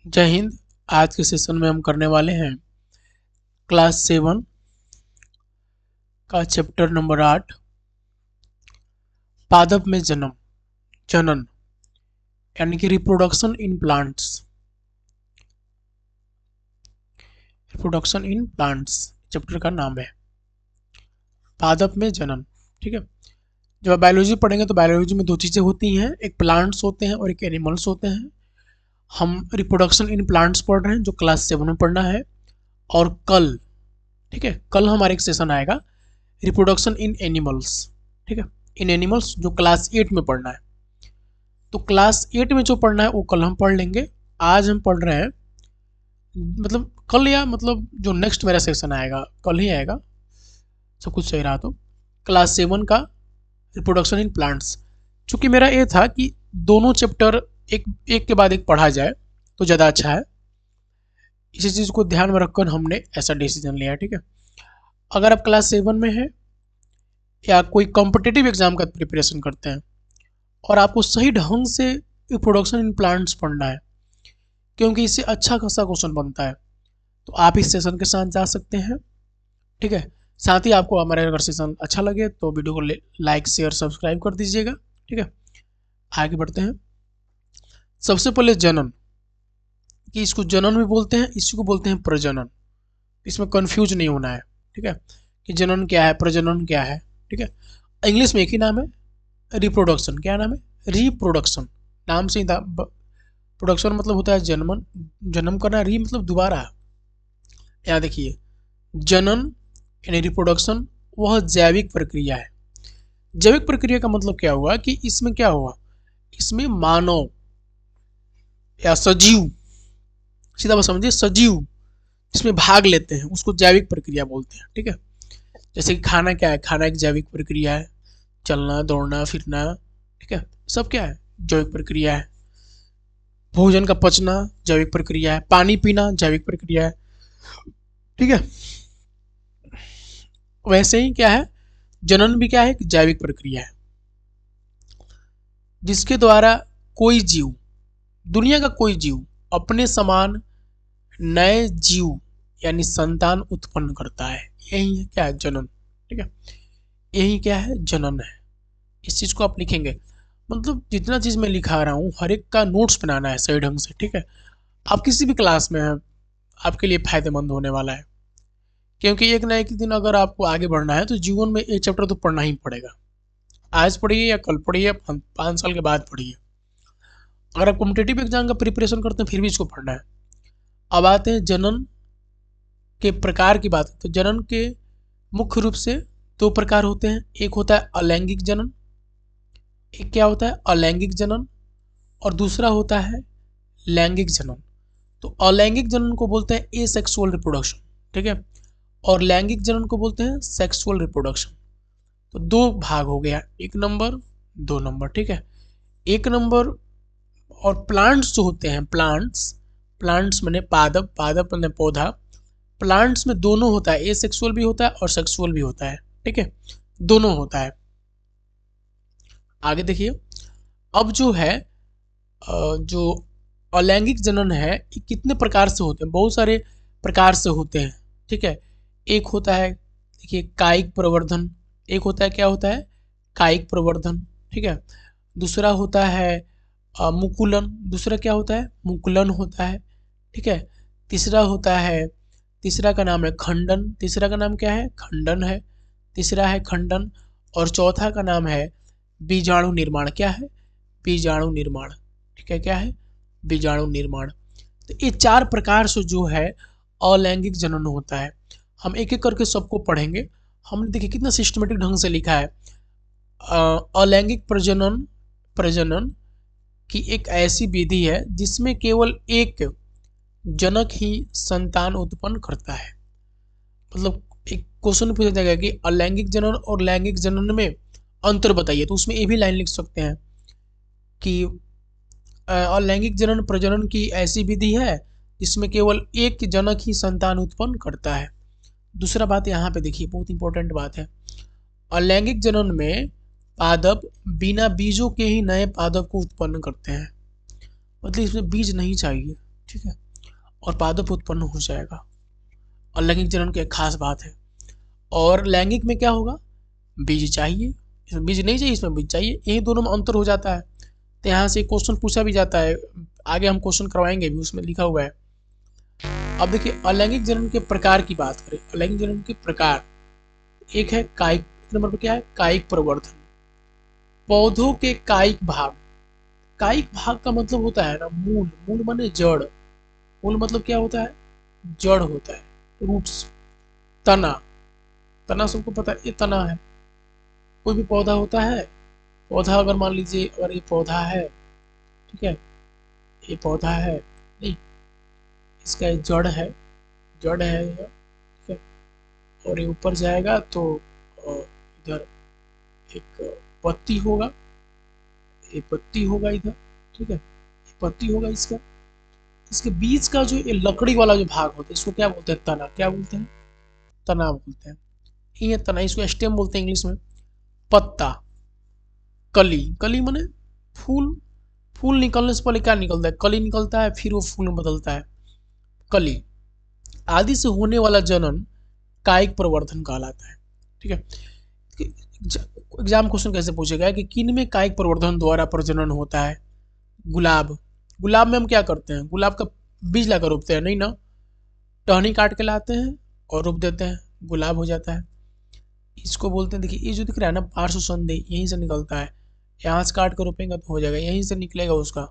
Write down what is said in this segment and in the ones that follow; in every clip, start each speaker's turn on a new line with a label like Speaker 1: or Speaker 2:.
Speaker 1: जय हिंद। आज के सेशन में हम करने वाले हैं क्लास 7 का चैप्टर नंबर 8 पादप में जनन यानी कि रिप्रोडक्शन इन प्लांट्स चैप्टर का नाम है पादप में जनन। ठीक है, जब आप बायोलॉजी पढ़ेंगे तो बायोलॉजी में दो चीज़ें होती हैं, एक प्लांट्स होते हैं और एक एनिमल्स होते हैं। हम रिप्रोडक्शन इन प्लांट्स पढ़ रहे हैं जो क्लास 7 में पढ़ना है। और कल, ठीक है, कल हमारा एक सेशन आएगा रिप्रोडक्शन इन एनिमल्स। ठीक है, इन एनिमल्स जो क्लास 8 में पढ़ना है। तो क्लास 8 में जो पढ़ना है वो कल हम पढ़ लेंगे। आज हम पढ़ रहे हैं, मतलब कल या मतलब जो नेक्स्ट मेरा सेशन आएगा कल ही आएगा, सब कुछ सही रहा तो क्लास 7 का रिप्रोडक्शन इन प्लांट्स। चूँकि मेरा ये था कि दोनों चैप्टर एक के बाद एक पढ़ा जाए तो ज़्यादा अच्छा है। इसी चीज़ को ध्यान में रखकर हमने ऐसा डिसीजन लिया है। ठीक है, अगर आप क्लास 7 में हैं या कोई कॉम्पिटिटिव एग्जाम का प्रिपरेशन करते हैं और आपको सही ढंग से रिप्रोडक्शन इन प्लांट्स पढ़ना है, क्योंकि इससे अच्छा खासा क्वेश्चन बनता है, तो आप इस सेशन के साथ जा सकते हैं। ठीक है, साथ ही आपको हमारा अगर सेशन अच्छा लगे तो वीडियो को लाइक शेयर सब्सक्राइब कर दीजिएगा। ठीक है, आगे बढ़ते हैं। सबसे पहले जनन, कि इसको जनन भी बोलते हैं, इसी को बोलते हैं प्रजनन। इसमें कंफ्यूज नहीं होना है। ठीक है, कि जनन क्या है, प्रजनन क्या है। ठीक है, इंग्लिश में एक ही नाम है, रिप्रोडक्शन। क्या नाम है? रिप्रोडक्शन। नाम से ही प्रोडक्शन मतलब होता है जन्म करना, री मतलब दोबारा। यहाँ देखिए, जनन यानी रिप्रोडक्शन वह जैविक प्रक्रिया है। जैविक प्रक्रिया का मतलब क्या हुआ कि इसमें क्या हुआ, इसमें मानव या सजीव, सीधा बात समझिए, सजीव इसमें भाग लेते हैं उसको जैविक प्रक्रिया बोलते हैं। ठीक है, जैसे कि खाना क्या है, खाना एक जैविक प्रक्रिया है। चलना, दौड़ना, फिरना, ठीक है, सब क्या है, जैविक प्रक्रिया है। भोजन का पचना जैविक प्रक्रिया है। पानी पीना जैविक प्रक्रिया है। ठीक है, वैसे ही क्या है, जनन भी क्या है, जैविक प्रक्रिया है, जिसके द्वारा कोई जीव, दुनिया का कोई जीव अपने समान नए जीव यानी संतान उत्पन्न करता है। यही है क्या है, जनन। ठीक है, यही क्या है, जनन है। इस चीज को आप लिखेंगे, मतलब जितना चीज मैं लिखा रहा हूँ हर एक का नोट्स बनाना है सही ढंग से। ठीक है, आप किसी भी क्लास में हैं आपके लिए फायदेमंद होने वाला है, क्योंकि एक ना एक दिन अगर आपको आगे बढ़ना है तो जीवन में एक चैप्टर तो पढ़ना ही पड़ेगा। आज पढ़िए या कल पढ़िए, 5 साल के बाद पढ़िए। अगर आप कॉम्पिटेटिव एग्जाम का प्रिपरेशन करते हैं फिर भी इसको पढ़ना है। अब आते हैं जनन के प्रकार की बात। तो जनन के मुख्य रूप से दो प्रकार होते हैं। एक होता है अलैंगिक जनन, एक क्या होता है, अलैंगिक जनन, और दूसरा होता है लैंगिक जनन। तो अलैंगिक जनन को बोलते हैं एसेक्सुअल रिप्रोडक्शन। ठीक है, और लैंगिक जनन को बोलते हैं सेक्सुअल रिप्रोडक्शन। तो दो भाग हो गया, 1 नंबर 2 नंबर। ठीक है, 1 नंबर। और प्लांट्स जो होते हैं, प्लांट्स मैंने पादप, पादप मैंने पौधा। प्लांट्स में दोनों होता है, एसेक्सुअल भी होता है और सेक्सुअल भी होता है। ठीक है, दोनों होता है। आगे देखिए, अब जो है जो अलैंगिक जनन है ये कितने प्रकार से होते हैं, बहुत सारे प्रकार से होते हैं। ठीक है, एक होता है, देखिए, कायिक प्रवर्धन। एक होता है, क्या होता है, कायिक प्रवर्धन। ठीक है, दूसरा होता है मुकुलन। दूसरा क्या होता है, मुकुलन होता है। ठीक है, तीसरा होता है, तीसरा का नाम है खंडन। तीसरा का नाम क्या है, खंडन है। तीसरा है खंडन। और चौथा का नाम है बीजाणु निर्माण। क्या है, बीजाणु निर्माण। ठीक है, क्या है, बीजाणु निर्माण। तो ये 4 प्रकार से जो है अलैंगिक जनन होता है। हम एक एक करके सबको पढ़ेंगे। हमने देखिए कितना सिस्टमेटिक ढंग से लिखा है। अलैंगिक प्रजनन की एक ऐसी विधि है जिसमें केवल एक जनक ही संतान उत्पन्न करता है। मतलब एक क्वेश्चन पूछा जाएगा कि अलैंगिक जनन और लैंगिक जनन में अंतर बताइए, तो उसमें ये भी लाइन लिख सकते हैं कि अलैंगिक जनन प्रजनन की ऐसी विधि है जिसमें केवल एक जनक ही संतान उत्पन्न करता है। दूसरा बात यहाँ पे देखिए, बहुत इंपॉर्टेंट बात है, अलैंगिक जनन में पादप बिना बीजों के ही नए पादप को उत्पन्न करते हैं। मतलब इसमें बीज नहीं चाहिए। ठीक है, और पादप उत्पन्न हो जाएगा। और लैंगिक जनन की एक खास बात है। और लैंगिक में क्या होगा, बीज चाहिए, इसमें बीज नहीं चाहिए, इसमें बीज चाहिए, यही दोनों में अंतर हो जाता है। तो यहाँ से क्वेश्चन पूछा भी जाता है, आगे हम क्वेश्चन करवाएंगे भी, उसमें लिखा हुआ है। अब देखिए अलैंगिक जनन के प्रकार की बात करें, अलैंगिक जनन के प्रकार, एक है कायिक, नंबर पर क्या है, कायिक प्रवर्धन। पौधों के कायिक भाग, कायिक भाग का मतलब होता है ना मूल, मूल माने जड़, मूल मतलब क्या होता है, जड़ होता है, रूट्स। तना, तना सबको पता है, ये तना है। कोई भी पौधा होता है, पौधा अगर मान लीजिए अगर ये पौधा है, ठीक है, ये पौधा है नहीं, इसका एक जड़ है, जड़ है ये, ठीक है, और ये ऊपर जाएगा तो इधर एक पत्ती होगा, ये पत्ती होगा इधर, ठीक है, ये पत्ती होगा इसका, इसके बीच का जो ये लकड़ी वाला जो भाग होता है इसको क्या बोलते हैं, तना, क्या बोलते हैं, तना बोलते हैं। ये तना, इसको स्टेम बोलते हैं इंग्लिश में। पत्ता, कली, कली माने फूल, फूल निकलने से पहले क्या निकलता है, कली निकलता है, फिर वो फूल में बदलता है, कली आदि से होने वाला जनन कायिक प्रवर्धन कहलाता है। ठीक है, एग्जाम क्वेश्चन कैसे पूछेगा कि किन में कायिक प्रवर्धन द्वारा प्रजनन होता है। गुलाब, गुलाब में हम क्या करते हैं, गुलाब का बीज लाकर रोपते हैं, नहीं ना, टहनी काट के लाते हैं और रोप देते हैं, गुलाब हो जाता है। इसको बोलते हैं, देखिए ये जो दिख रहा है ना पार्श्व संधि, यहीं से निकलता है, यहाँ से काट कर रोपेंगे तो हो जाएगा, यहीं से निकलेगा उसका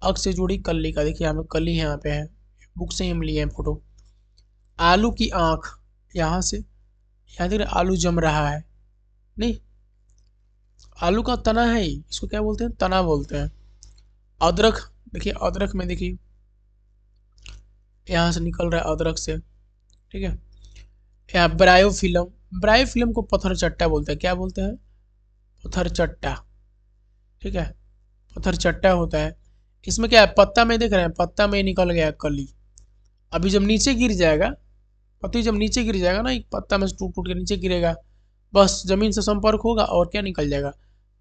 Speaker 1: अक्ष से जुड़ी कली का, देखिए यहाँ पे कली यहाँ पे है, बुक से हम लिए हैं फोटो। आलू की आंख, यहाँ से यहाँ देख रहे आलू जम रहा है, नहीं, आलू का तना है ही, इसको क्या बोलते हैं, तना बोलते हैं। अदरक, देखिए अदरक में देखिए यहाँ से निकल रहा है अदरक से, ठीक है। यहाँ ब्रायोफिल्म, ब्रायोफिल्म को पत्थर चट्टा बोलते हैं, क्या बोलते हैं, पत्थर चट्टा, ठीक है, पत्थर चट्टा होता है। इसमें क्या है, पत्ता में देख रहे हैं, पत्ता में निकल गया कली, अभी जब नीचे गिर जाएगा, पत्ती जब नीचे गिर जाएगा ना, एक पत्ता में से टूट टूट के नीचे गिरेगा, बस जमीन से संपर्क होगा और क्या निकल जाएगा,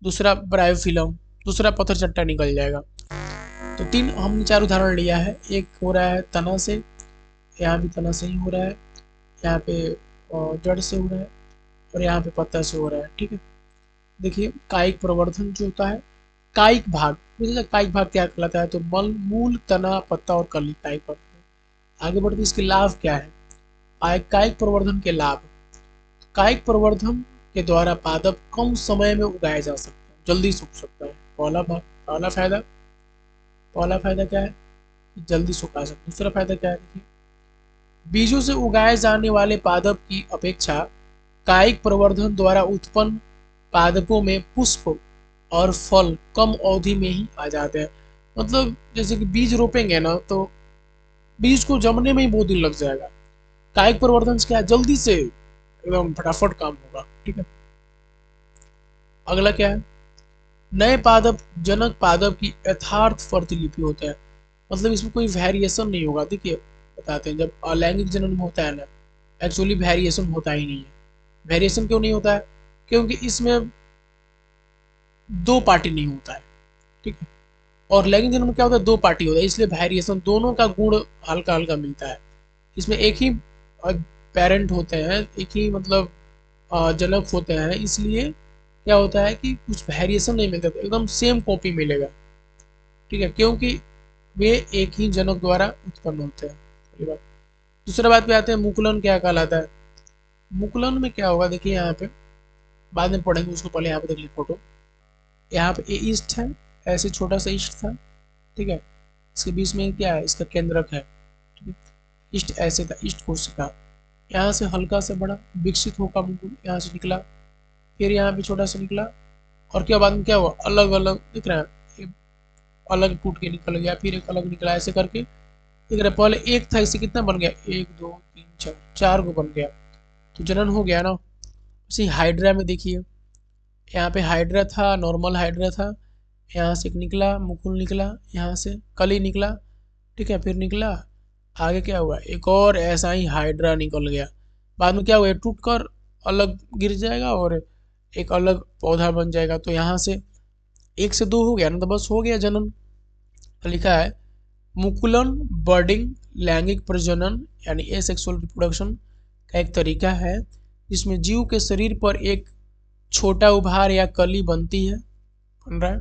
Speaker 1: दूसरा ब्रायोफिल्म, दूसरा पत्थर चट्टा निकल जाएगा। तो तीन हमने चार उदाहरण लिया है, एक हो रहा है तना से, यहाँ भी तना से ही हो रहा है, यहाँ पे जड़ से हो रहा है, और यहाँ पे पत्ता से हो रहा है, ठीक है। देखिए कायिक प्रवर्धन जो होता है, कायिक भाग, कायिक भाग क्या कहलाता है, तो मूल, तना, पत्ता और कली, कायिक प्रवर्धन। आगे बढ़ते इसके लाभ क्या है, कायिक प्रवर्धन के लाभ, कायिक प्रवर्धन के द्वारा पादप कम समय में उगाया जा सकता है, जल्दी सूख सकता है, पहला भाग, पहला फायदा, पहला फायदा क्या है, जल्दी सुखा सकते। दूसरा फायदा क्या है, देखिए बीजों से उगाए जाने वाले पादप की अपेक्षा कायिक प्रवर्धन द्वारा उत्पन्न पादपों में पुष्प और फल कम अवधि में ही आ जाते हैं। मतलब जैसे कि बीज रोपेंगे ना तो बीज को जमने में ही बहुत दिन लग जाएगा, कायिक प्रवर्धन से क्या जल्दी से एकदम फटाफट काम होगा, ठीक है। अगला क्या है, नए पादप जनक पादप की यथार्थ प्रतिलिपि होता है, मतलब इसमें कोई वेरिएशन नहीं होगा। देखिए बताते हैं, जब अलैंगिक जनन में होता है ना, एक्चुअली वेरिएशन होता ही नहीं है। वेरिएशन क्यों नहीं होता है, क्योंकि इसमें दो पार्टी नहीं होता है, ठीक है, और लैंगिक जनन में क्या होता है, दो पार्टी होता है, इसलिए वेरिएशन दोनों का गुण हल्का हल्का मिलता है। इसमें एक ही पेरेंट होते हैं, एक ही मतलब जनक होते हैं, इसलिए क्या होता है कि कुछ वेरिएशन नहीं मिलता, एकदम सेम कॉपी मिलेगा, ठीक है, क्योंकि वे एक ही जनक द्वारा उत्पन्न होते हैं। दूसरा बात पे आते हैं, मुकुलन क्या कहलाता है। मुकुलन में क्या होगा, देखिए यहाँ पे बाद में पढ़ेंगे उसको, पहले यहाँ पे देख लीजिए फोटो, यहाँ पे ईस्ट है, ऐसे छोटा सा ईस्ट था, ठीक है, इसके बीच में क्या है, इसका केंद्रक है, ठीक है, ईस्ट ऐसे था, ईस्ट कोशिका, यहाँ से हल्का से बड़ा विकसित होकर मुकुल यहाँ से निकला, फिर यहाँ पे छोटा सा निकला, और क्या बाद में क्या हुआ, अलग अलग दिख रहा है, अलग टूट के निकल गया, फिर एक अलग निकला, ऐसे करके दिख रहा है। पहले एक था, इससे कितना बन गया, एक दो तीन चार, चार को बन गया, तो जनन हो गया ना। उसी हाइड्रा में देखिए, यहाँ पे हाइड्रा था, नॉर्मल हाइड्रा था, यहाँ से एक निकला, मुकुल निकला, यहाँ से कली निकला, ठीक है, फिर निकला, आगे क्या हुआ, एक और ऐसा ही हाइड्रा निकल गया, बाद में क्या हुआ, टूट कर अलग गिर जाएगा और एक अलग पौधा बन जाएगा। तो यहाँ से एक से दो हो गया ना, तो बस हो गया जनन। तो लिखा है मुकुलन बर्डिंग लैंगिक प्रजनन यानी एसेक्सुअल रिप्रोडक्शन का एक तरीका है जिसमें जीव के शरीर पर एक छोटा उभार या कली बन रहा है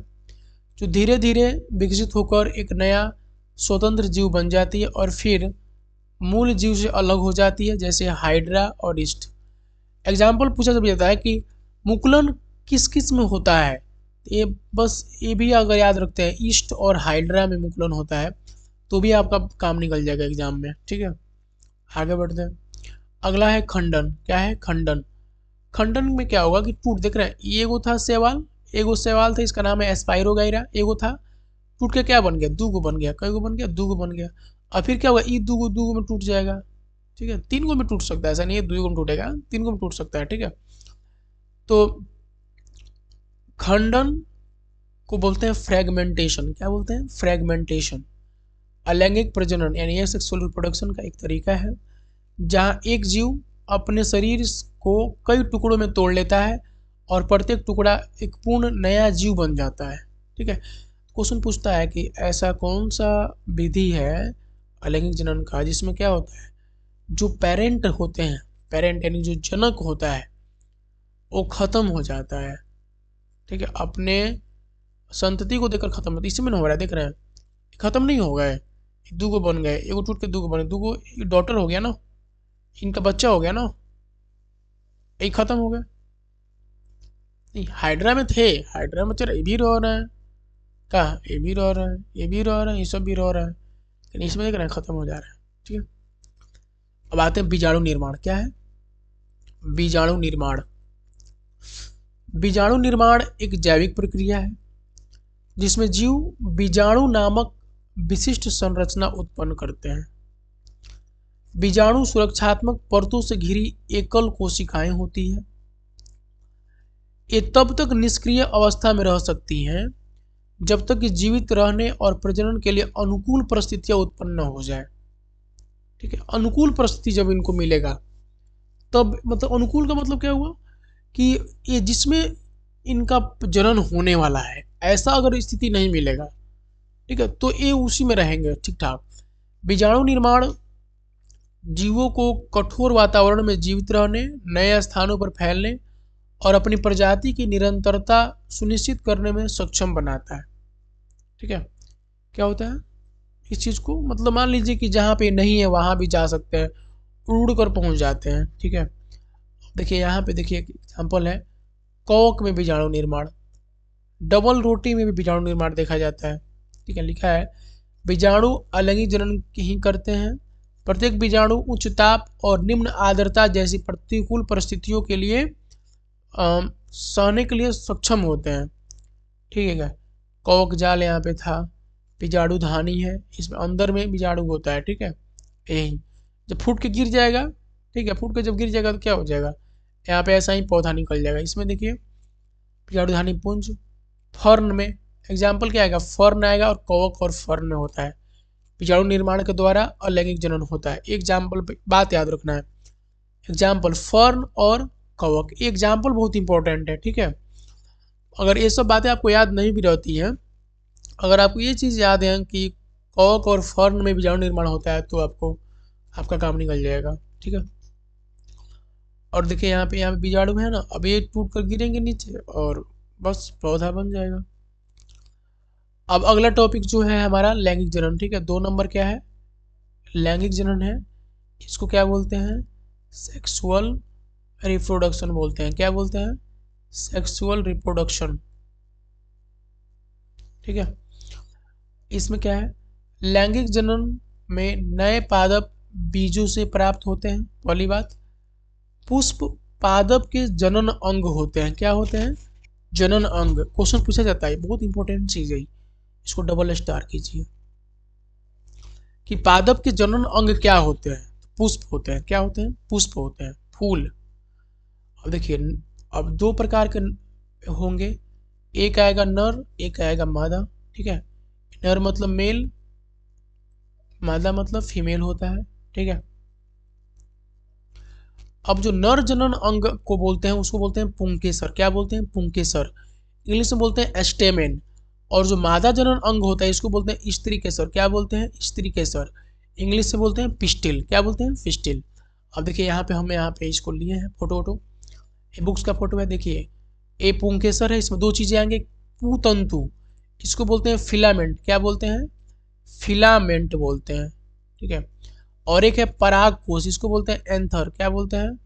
Speaker 1: जो धीरे धीरे विकसित होकर एक नया स्वतंत्र जीव बन जाती है और फिर मूल जीव से अलग हो जाती है, जैसे हाइड्रा और ईस्ट। एग्जाम्पल पूछा जब जाता है कि मुकुलन किस किस में होता है, ये बस ये भी अगर याद रखते हैं ईस्ट और हाइड्रा में मुकुलन होता है तो भी आपका काम निकल जाएगा एग्जाम में। ठीक है, आगे बढ़ते हैं। अगला है खंडन। क्या है खंडन? खंडन में क्या होगा कि टूट, देख रहे हैं एगो था शैवाल, एगो शैवाल था, इसका नाम है स्पाइरोगाइरा, एगो था, टूट के क्या बन गया, दूगो बन गया, कई गो बन गया, दूगो बन गया। और फिर क्या होगा, ई दूगो दूगो में टूट जाएगा। ठीक है, तीन गो में टूट सकता है, ऐसा नहीं है दूगो में टूटेगा, तीन गो में टूट सकता है। ठीक है, तो खंडन को बोलते हैं फ्रेगमेंटेशन। क्या बोलते हैं? फ्रेगमेंटेशन। अलैंगिक प्रजनन यानी यह सेक्सुअल रिप्रोडक्शन का एक तरीका है जहां एक जीव अपने शरीर को कई टुकड़ों में तोड़ लेता है और प्रत्येक टुकड़ा एक पूर्ण नया जीव बन जाता है। ठीक है, क्वेश्चन पूछता है कि ऐसा कौन सा विधि है अलैंगिक जनन का जिसमें क्या होता है, जो पेरेंट होते हैं, पेरेंट यानी जो जनक होता है वो खत्म हो जाता है। ठीक है, अपने संतति को देखकर खत्म होता है। इसी में हो रहा है, देख रहे हैं खत्म नहीं हो गए, दूगो बन गए, एगो टूट के दूगो बने, दूगो डॉटर हो गया ना, इनका बच्चा हो गया ना, एक खत्म हो गया। नहीं, हाइड्रा में थे, हाइड्रा में तेरा ये भी रह रहा है, कहा ये भी रह रहा है, ये भी रह रहा है, ये सब भी रह रहा है, लेकिन इसमें देख रहे हैं खत्म हो जा रहा है। ठीक है, अब आते हैं बीजाणु निर्माण। क्या है बीजाणु निर्माण? बीजाणु निर्माण एक जैविक प्रक्रिया है जिसमें जीव बीजाणु नामक विशिष्ट संरचना उत्पन्न करते हैं। बीजाणु सुरक्षात्मक परतों से घिरी एकल कोशिकाएं होती हैं। ये तब तक निष्क्रिय अवस्था में रह सकती हैं जब तक कि जीवित रहने और प्रजनन के लिए अनुकूल परिस्थितियां उत्पन्न न हो जाए। ठीक है, अनुकूल परिस्थिति जब इनको मिलेगा तब, मतलब अनुकूल का मतलब क्या हुआ कि ये जिसमें इनका जनन होने वाला है, ऐसा अगर स्थिति नहीं मिलेगा, ठीक है, तो ये उसी में रहेंगे ठीक ठाक। बीजाणु निर्माण जीवों को कठोर वातावरण में जीवित रहने, नए स्थानों पर फैलने और अपनी प्रजाति की निरंतरता सुनिश्चित करने में सक्षम बनाता है। ठीक है, क्या होता है इस चीज़ को, मतलब मान लीजिए कि जहाँ पे नहीं है वहाँ भी जा सकते हैं, उड़ कर पहुँच जाते हैं। ठीक है, देखिए यहाँ पे देखिए एक एग्जाम्पल है, कॉक में बीजाणु निर्माण, डबल रोटी में भी बीजाणु निर्माण देखा जाता है। ठीक है, लिखा है बीजाणु अलैंगिक जनन ही करते हैं। प्रत्येक बीजाणु उच्च ताप और निम्न आर्द्रता जैसी प्रतिकूल परिस्थितियों के लिए सहने के लिए सक्षम होते हैं। ठीक है, कॉक जाल यहाँ पे था, बीजाणु धानी है, इसमें अंदर में बीजाणु होता है। ठीक है, यही जब फूट के गिर जाएगा, ठीक है, फूट के जब गिर जाएगा तो क्या हो जाएगा, यहाँ पे ऐसा ही पौधा निकल जाएगा। इसमें देखिए बीजाणु धानी पुंज। फर्न में एग्जाम्पल क्या आएगा, फर्न आएगा, और कवक और फर्न में होता है बीजाणु निर्माण के द्वारा अलैंगिक जनन होता है। एग्जाम्पल बात याद रखना है, एग्जाम्पल फर्न और कवक, एग्जाम्पल बहुत इंपॉर्टेंट है। ठीक है, अगर ये सब बातें आपको याद नहीं भी रहती हैं, अगर आपको ये चीज़ याद है कि कवक और फर्न में बीजाणु निर्माण होता है तो आपको आपका काम निकल जाएगा। ठीक है, और देखिए यहाँ पे बीजाणु है ना, अब ये टूट कर गिरेंगे नीचे और बस पौधा बन जाएगा। अब अगला टॉपिक जो है हमारा लैंगिक जनन। ठीक है, 2 नंबर क्या है, लैंगिक जनन है, इसको क्या बोलते हैं, सेक्सुअल रिप्रोडक्शन बोलते हैं। क्या बोलते हैं, सेक्सुअल रिप्रोडक्शन। ठीक है, इसमें क्या है, लैंगिक जनन में नए पादप बीजों से प्राप्त होते हैं। पहली बात, पुष्प पादप के जनन अंग होते हैं। क्या होते हैं, जनन अंग। क्वेश्चन पूछा जाता है, बहुत इंपॉर्टेंट चीज है, इसको डबल स्टार कीजिए कि पादप के जनन अंग क्या होते हैं, पुष्प होते हैं। क्या होते हैं, पुष्प होते हैं, फूल। अब देखिए, अब 2 प्रकार के होंगे, एक आएगा नर, एक आएगा मादा। ठीक है, नर मतलब मेल, मादा मतलब फीमेल होता है। ठीक है, अब जो नर जनन अंग को बोलते हैं उसको बोलते हैं पुंकेसर। क्या बोलते हैं, पुंकेसर। इंग्लिश में बोलते हैं एस्टेमेन, और जो मादा जनन अंग होता है इसको बोलते हैं स्त्री केसर। क्या बोलते हैं? स्त्री केसर। इंग्लिश से बोलते हैं पिस्टिल। क्या बोलते हैं? पिस्टिल। अब देखिए यहाँ पे हम यहाँ पे इसको लिए हैं फोटो वोटो, ये बुक्स का फोटो है। देखिए ए पुंकेसर है, इसमें दो चीजें आएंगे, कुतंतु, इसको बोलते हैं फिलामेंट। क्या बोलते हैं? फिलामेंट बोलते हैं। ठीक है। और एक है पराग कोश, इसको बोलते हैं एंथर। क्या बोलते हैं?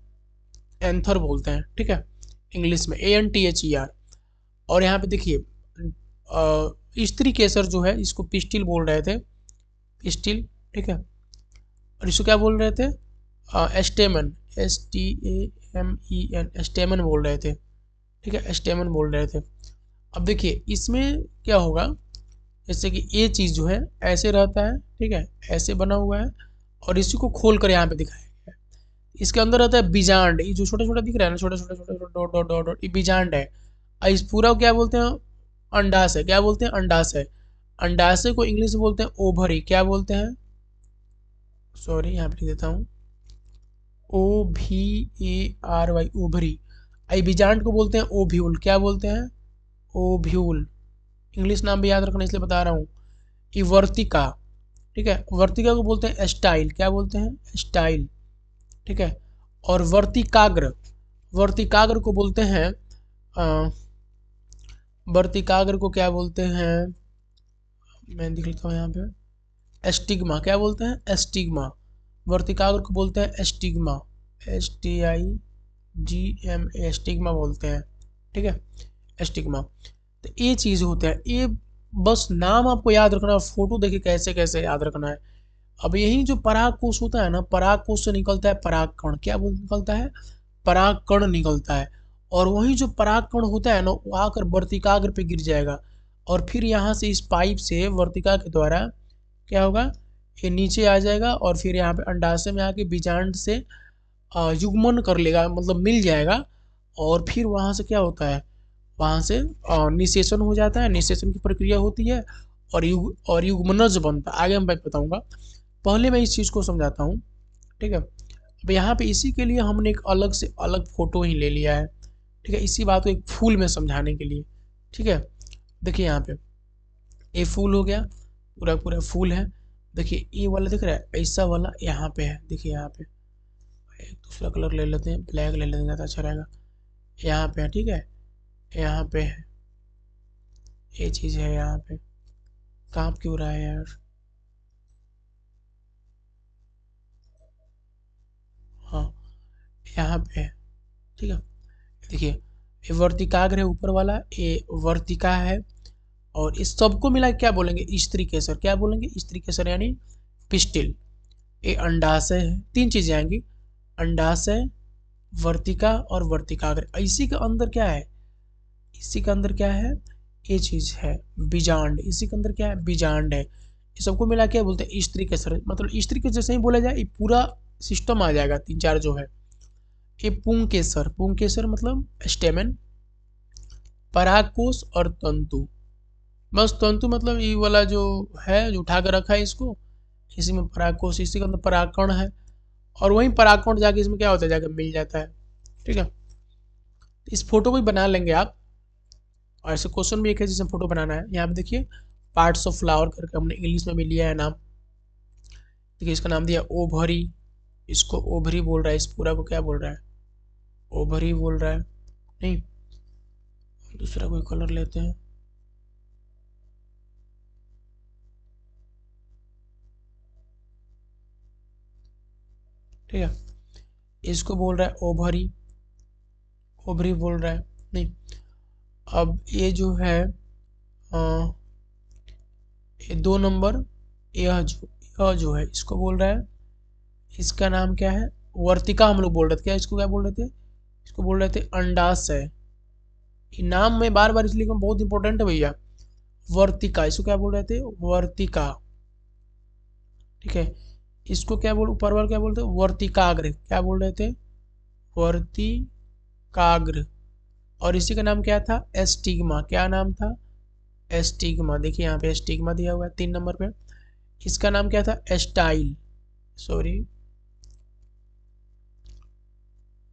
Speaker 1: एंथर बोलते हैं। ठीक है, इंग्लिश में ANTHER। और यहाँ पे देखिए स्त्री केसर जो है इसको पिस्टिल बोल रहे थे, पिस्टिल। ठीक है। और इसको क्या बोल रहे थे? एस्टेमन, STAMEN, एस्टेमन बोल रहे थे। ठीक है, एस्टेमन बोल रहे थे। अब देखिए इसमें क्या होगा, जैसे कि ये चीज़ जो है ऐसे रहता है, ठीक है, ऐसे बना हुआ है, और इसी को खोल कर यहाँ पे दिखाया गया है। इसके अंदर रहता है बीजांड, ये जो छोटा छोटा दिख रहा है ना, छोटा छोटा छोटा डॉट डॉट डॉट डॉट, ये बीजांड है। और इस पूरा को क्या बोलते हैं? अंडाशय। क्या बोलते हैं? अंडाशय। अंडाशय को इंग्लिश में बोलते हैं ओवरी। क्या बोलते हैं? सॉरी यहाँ पे लिख देता हूँ, OVARY, ओवरी। आई बीजांड को बोलते हैं ओव्यूल। क्या बोलते हैं? ओव्यूल। इंग्लिश नाम भी याद रखना इसलिए बता रहा हूँ। ये वर्तिका। ठीक है, वर्तिका को बोलते हैं स्टाइल। क्या बोलते हैं? स्टाइल। ठीक है। और वर्तिकाग्र, वर्तिकाग्र को बोलते हैं वर्तिकाग्र को क्या बोलते हैं? मैं देख लेता हूँ यहाँ पे, एस्टिग्मा। क्या बोलते हैं? एस्टिग्मा। वर्तिकाग्र को बोलते हैं एस्टिग्मा, STIGMA, एस्टिग्मा बोलते हैं। ठीक है, एस्टिग्मा। तो ये चीज़ होता है, ये बस नाम आपको याद रखना है, फोटो देखिए कैसे कैसे याद रखना है। अब यही जो पराग कोश होता है ना, पराग कोश से निकलता है परागकण। क्या निकलता है? परागकण निकलता है। और वही जो परागकण होता है ना, वो आकर वर्तिकाग्र पे गिर जाएगा, और फिर यहाँ से इस पाइप से वर्तिका के द्वारा क्या होगा, ये नीचे आ जाएगा, और फिर यहाँ पे अंडाशय में आके बीजांड से युग्मन कर लेगा, मतलब मिल जाएगा। और फिर वहाँ से क्या होता है, वहाँ से निषेचन हो जाता है, निषेचन की प्रक्रिया होती है, और युग्मनज बनता है। आगे मैं बताऊँगा, पहले मैं इस चीज़ को समझाता हूँ। ठीक है। अब यहाँ पे इसी के लिए हमने एक अलग से अलग फोटो ही ले लिया है। ठीक है, इसी बात को एक फूल में समझाने के लिए। ठीक है, देखिए यहाँ पे ये फूल हो गया, पूरा पूरा फूल है। देखिए ये वाला दिख रहा है, ऐसा वाला यहाँ पे है। देखिए यहाँ पे एक दूसरा कलर ले लेते हैं, ब्लैक ले लेते हैं, ज़्यादा अच्छा रहेगा। यहाँ पे है, ठीक है, यहाँ पे है, ये चीज़ है यहाँ पे। कांप क्यों रहा है यार? हाँ, यहाँ पे है। ठीक है, देखिए ये वर्तिकाग्र है ऊपर वाला, ये वर्तिका है, और इस सबको मिला के क्या बोलेंगे? स्त्री केसर। क्या बोलेंगे? स्त्री केसर यानी पिस्टिल। ये अंडाशय है, तीन चीजें आएंगी, अंडाशय, वर्तिका और वर्तिकाग्र। इसी के अंदर क्या है? इसी के अंदर क्या है? ये चीज है बीजांड। इसी के अंदर क्या है? बीजांड है। ये सबको मिला के बोलते हैं स्त्री केसर। मतलब स्त्री के जैसे ही बोला जाए, ये पूरा सिस्टम आ जाएगा, तीन चार जो है। ये पुंकेसर, पुंकेसर मतलब स्टेमन, परागकोश और तंतु। बस तंतु मतलब ये वाला जो है, जो उठा कर रखा है इसको, इसी में परागकोश, इसी के अंदर परागकण है, और वहीं परागकण जाके इसमें क्या होता है, जाके मिल जाता है। ठीक है, इस फोटो को भी बना लेंगे आप, और ऐसे क्वेश्चन भी एक है जिसमें फोटो बनाना है। यहाँ पे देखिए पार्ट्स ऑफ फ्लावर करके हमने इंग्लिश में भी लिया है नाम। देखिए इसका नाम दिया ओभरी, इसको ओभरी बोल रहा है, इस पूरा को क्या बोल रहा है? ओभरी बोल रहा है। नहीं, दूसरा कोई कलर लेते हैं। ठीक है, इसको बोल रहा है ओभरी, ओभरी बोल रहा है। नहीं, अब ये जो है ये 2 नंबर, यह जो है इसको बोल रहा है, इसका नाम क्या है? वर्तिका हम लोग बोल रहे थे। क्या इसको क्या बोल रहे थे? इसको बोल रहे थे अंडाशय। ये नाम में बार बार इसलिए बहुत इंपॉर्टेंट है भैया। वर्तिका, इसको क्या बोल रहे थे? वर्तिका। ठीक है, इसको क्या बोल, ऊपर वाला क्या बोलते हैं? वर्तिकाग्र। क्या बोल रहे थे? वर्तिकाग्र। और इसी का नाम क्या था? एस्टिग्मा। क्या नाम था? एस्टिग्मा। देखिए यहाँ पे एस्टिग्मा दिया हुआ है 3 नंबर पे। इसका नाम क्या था? Acetyl, sorry,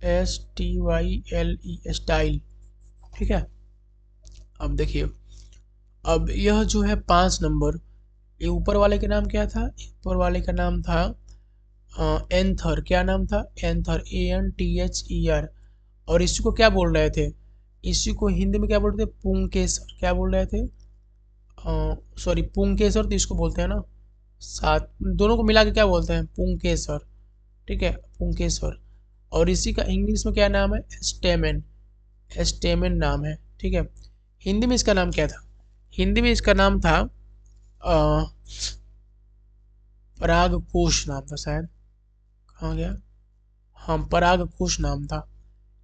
Speaker 1: STYLE, style. ठीक है, अब देखिए अब यह जो है 5 नंबर, ये ऊपर वाले का नाम क्या था? ऊपर वाले का नाम था एंथर। क्या नाम था? Anther, ANTHER। और इसी को क्या बोल रहे थे? इसी को हिंदी में क्या बोलते थे? पुंकेसर। क्या बोल रहे थे? सॉरी, पुंकेसर तो इसको बोलते हैं ना, साथ दोनों को मिला के क्या बोलते हैं? पुंकेसर। ठीक है, पुंकेसर। और इसी का इंग्लिश में क्या नाम है? स्टेमेन। स्टेमेन नाम है। ठीक है, हिंदी में इसका नाम क्या था? हिंदी में इसका नाम था परागकोश नाम था शायद। कहाँ गया? हाँ, परागकोश नाम था।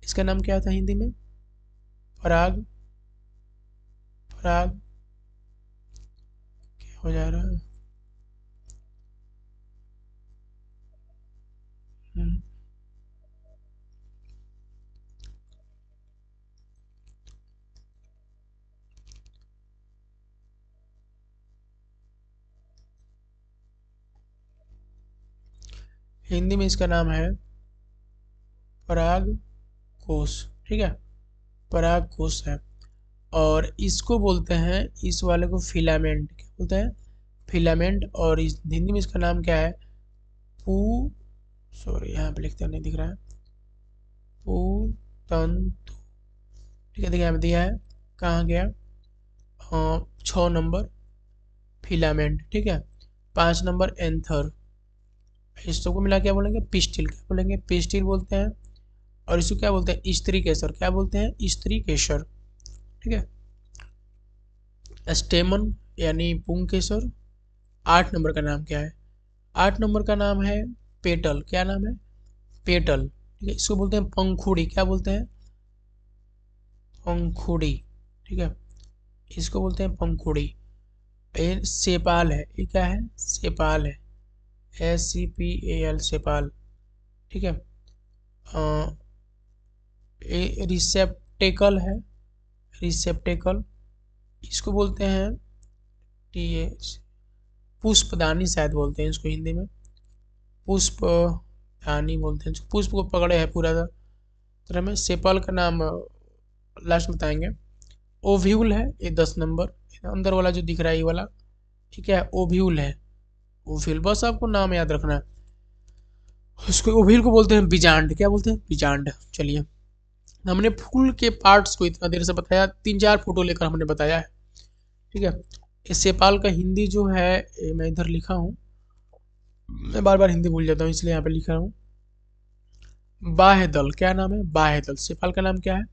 Speaker 1: इसका नाम क्या था हिंदी में? पराग पराग क्या हो जा रहा है? हम्म, हिंदी में इसका नाम है परागकोश। ठीक है, परागकोश है। और इसको बोलते हैं, इस वाले को फिलामेंट। क्या बोलते हैं? फिलामेंट। और इस हिंदी में इसका नाम क्या है? पू सॉरी, यहाँ पे लिखते नहीं दिख रहा है। पूतंतु। ठीक है, देखिए यहाँ पे दिया है। कहाँ गया? हाँ, 6 नंबर फिलामेंट। ठीक है, 5 नंबर एंथर। इस सबको मिला क्या बोलेंगे? पिस्टिल। क्या बोलेंगे? पिस्टिल बोलते हैं। और इसको क्या बोलते हैं? स्त्री केसर। क्या बोलते हैं? स्त्री केसर। ठीक है, स्टेमन यानी पुंकेसर। 8 नंबर का नाम क्या है? 8 नंबर का नाम है पेटल। क्या नाम है? पेटल। ठीक है, इसको बोलते हैं पंखुड़ी। क्या बोलते हैं? पंखुड़ी। ठीक है, इसको बोलते हैं पंखुड़ी। ये सेपाल है। ये क्या है? सेपाल है। SCPAL, sepal. ठीक है, ये रिसेप्टेकल है। रिसेप्टेकल, इसको बोलते हैं TH, पुष्पदानी शायद बोलते हैं इसको हिंदी में। पुष्पदानी बोलते हैं, पुष्प को पकड़े है पूरा तरह में। सेपल का नाम लास्ट बताएंगे। ओव्यूल है ये 10 नंबर, अंदर वाला जो दिख रहा है ये वाला। ठीक है, ओव्यूल है। ओव्यूल, बस आपको नाम याद रखना है। उसको ओव्यूल को बोलते हैं बिजांड। क्या बोलते हैं? बिजांड। चलिए, हमने फूल के पार्ट्स को इतना देर से बताया, 3-4 फोटो लेकर हमने बताया है। ठीक है, इस सेपाल का हिंदी जो है, मैं इधर लिखा हूँ, मैं बार बार हिंदी भूल जाता हूँ इसलिए यहाँ पे लिख रहा हूँ। बाहेदल। क्या नाम है? बाहेदल। सेपाल का नाम क्या है?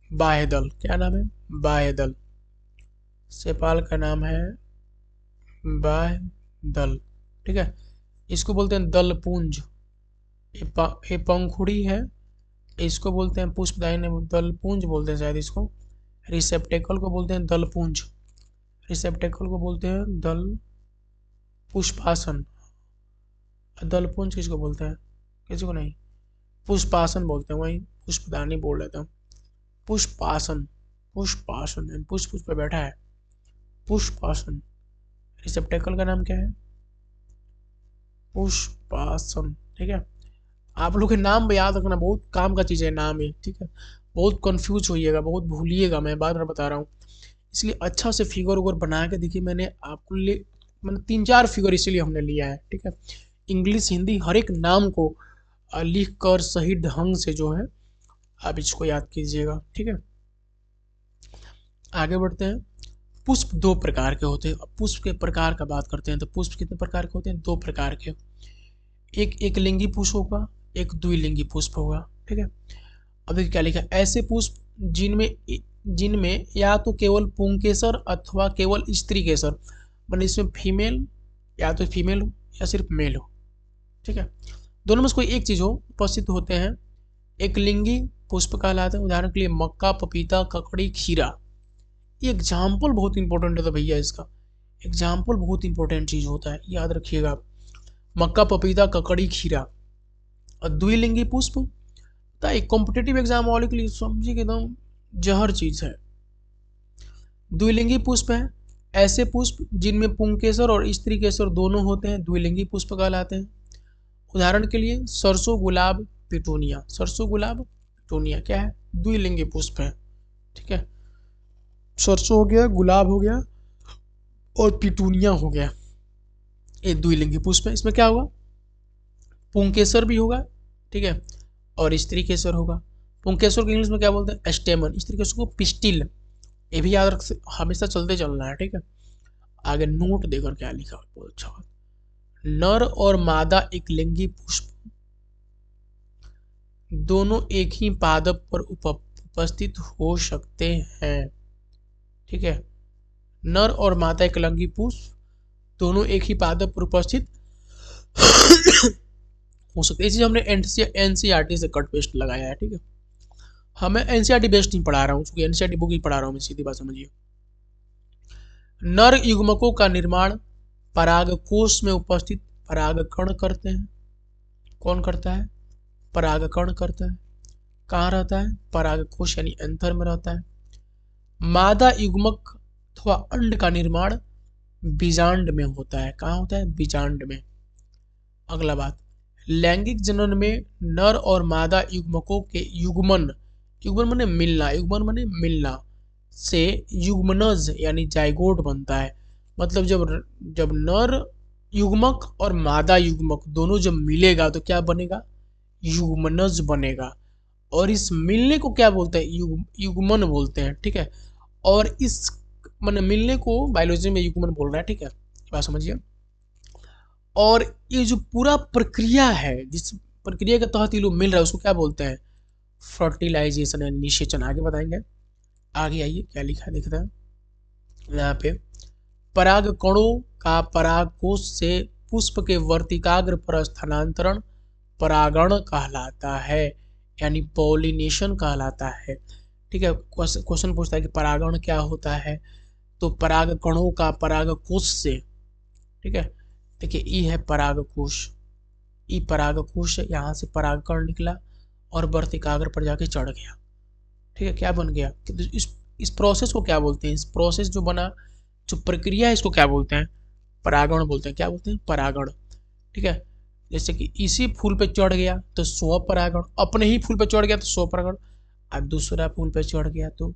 Speaker 1: बाहेदल। क्या नाम है? बाहेदल। सेपाल का नाम है बाहेदल। ठीक है, इसको बोलते हैं दलपुंज। ये पंखुड़ी है। इसको बोलते हैं पुष्पदायी, दलपुंज बोलते हैं शायद इसको। रिसेप्टेकल को बोलते हैं दलपुंज। रिसेप्टेकल को बोलते हैं दल पुष्पासन। दलपुंज किसको बोलते हैं? किसी को नहीं, पुष्पासन बोलते हैं। वही पुष्पदानी बोल रहे थे। पुष्पासन। पुष्पासन, पुष्प पे बैठा है। पुष्पासन। रिसेप्टेकल का नाम क्या है? पुष्पासन। ठीक है, आप लोग के नाम याद रखना, बहुत काम का चीज़ है नाम है। ठीक है, बहुत कंफ्यूज होइएगा, बहुत भूलिएगा, मैं बार बार बता रहा हूँ। इसलिए अच्छा से फिगर उगर बना के देखिए, मैंने आपको लिए मैंने 3-4 फिगर इसीलिए हमने लिया है। ठीक है, इंग्लिश हिंदी हर एक नाम को लिख कर सही ढंग से जो है आप इसको याद कीजिएगा। ठीक है, आगे बढ़ते हैं। पुष्प 2 प्रकार के होते हैं। अब पुष्प के प्रकार का बात करते हैं, तो पुष्प कितने प्रकार के होते हैं? 2 प्रकार के। एक एक लिंगी पुष्प होगा, एक द्विलिंगी पुष्प होगा। ठीक है, अब देखिए क्या लिखा है। ऐसे पुष्प जिनमें जिनमें या तो केवल पुंकेसर अथवा केवल स्त्री केसर, मतलब इसमें फीमेल, या तो फीमेल हो या सिर्फ मेल हो। ठीक है, दोनों में से कोई एक चीज हो उपस्थित होते हैं, एक लिंगी पुष्प कहलाते हैं। उदाहरण के लिए मक्का, पपीता, ककड़ी, खीरा। ये एग्जाम्पल बहुत इंपॉर्टेंट है, तो भैया इसका एग्जाम्पल बहुत इंपॉर्टेंट चीज होता है, याद रखिएगा। मक्का, पपीता, ककड़ी, खीरा। और द्विलिंगी पुष्प होता है कॉम्पिटेटिव एग्जाम वाले के लिए, समझिए कि एकदम जहर चीज है। द्विलिंगी पुष्प है ऐसे पुष्प जिनमें पुंकेसर और स्त्री केसर दोनों होते हैं, द्विलिंगी पुष्प कहलाते हैं। उदाहरण के लिए सरसों, गुलाब, पिटूनिया। सरसों, गुलाब, पिटूनिया क्या है? द्विलिंगी पुष्प है। ठीक है, सरसों हो गया, गुलाब हो गया और पिटूनिया हो गया। ये द्विलिंगी पुष्प है। इसमें क्या होगा, पुंकेसर भी होगा, ठीक है, और स्त्री केसर होगा। पुंकेसर को इंग्लिश में क्या बोलते हैं, स्टेमन। स्त्री केसर को पिस्टिल। ये भी याद रख, हमेशा चलते चलना है, ठीक है। आगे नोट देकर क्या लिखा, बहुत अच्छा बात। नर और मादा एक लिंगी पुष्प दोनों एक ही पादप पर उपस्थित हो सकते हैं, ठीक है। नर और मादा एक लिंगी पुष्प दोनों एक ही पादप पर उपस्थित हो सकते हैं। इसी हमने एनसीईआरटी से कट पेस्ट लगाया है, ठीक है। हमें एनसीईआरटी बेस्ड नहीं पढ़ा रहा हूँ, क्योंकि एनसीईआरटी बुक ही पढ़ा रहा हूँ मैं, सीधी बात समझिए। नर युग्मकों का निर्माण परागकोश में उपस्थित परागकण करते हैं। कौन करता है, परागकण करता है। कहाँ रहता है, परागकोश यानी एंथर में रहता है। मादा युग्मक अथवा अंड का निर्माण बीजांड में होता है। कहाँ होता है, बीजांड में। अगला बात, लैंगिक जनन में नर और मादा युग्मकों के युग्मन, युग्मन माने मिलना, युग्मन माने मिलना से युग्मनज यानी जाइगोट बनता है। मतलब जब नर युग्मक और मादा युग्मक दोनों जब मिलेगा तो क्या बनेगा, युग्मनज बनेगा। और इस मिलने को क्या बोलते हैं, युग्मन बोलते हैं, ठीक है। और इस माने मिलने को बायोलॉजी में युग्मन बोल रहा है, ठीक है, बात समझिए। और ये जो पूरा प्रक्रिया है, जिस प्रक्रिया के तहत ये लोग मिल रहा है, उसको क्या बोलते हैं, फर्टिलाइजेशन या निषेचन। आगे बताएंगे, आगे आइए क्या लिखा है देखते हैं यहाँ पे। पराग कणों का परागकोश से पुष्प के वर्तिकाग्र पर स्थानांतरण परागण कहलाता है, यानी पॉलिनेशन कहलाता है, ठीक है। क्वेश्चन पूछता है कि परागण क्या होता है, तो पराग कणों का परागकोश से, ठीक है। देखिए ई है परागकोश, ई परागकोश है, यहाँ से परागकण निकला और वर्तिकाग्र पर जाके चढ़ गया, ठीक है। क्या बन गया, इस प्रोसेस को क्या बोलते हैं, इस प्रोसेस जो बना, जो प्रक्रिया है, इसको क्या बोलते हैं, परागण बोलते हैं। क्या बोलते हैं, परागण, ठीक है। जैसे कि इसी फूल पे चढ़ गया तो स्वपरागण, अपने ही फूल पे चढ़ गया तो स्वपरागण, और दूसरा फूल पे चढ़ गया तो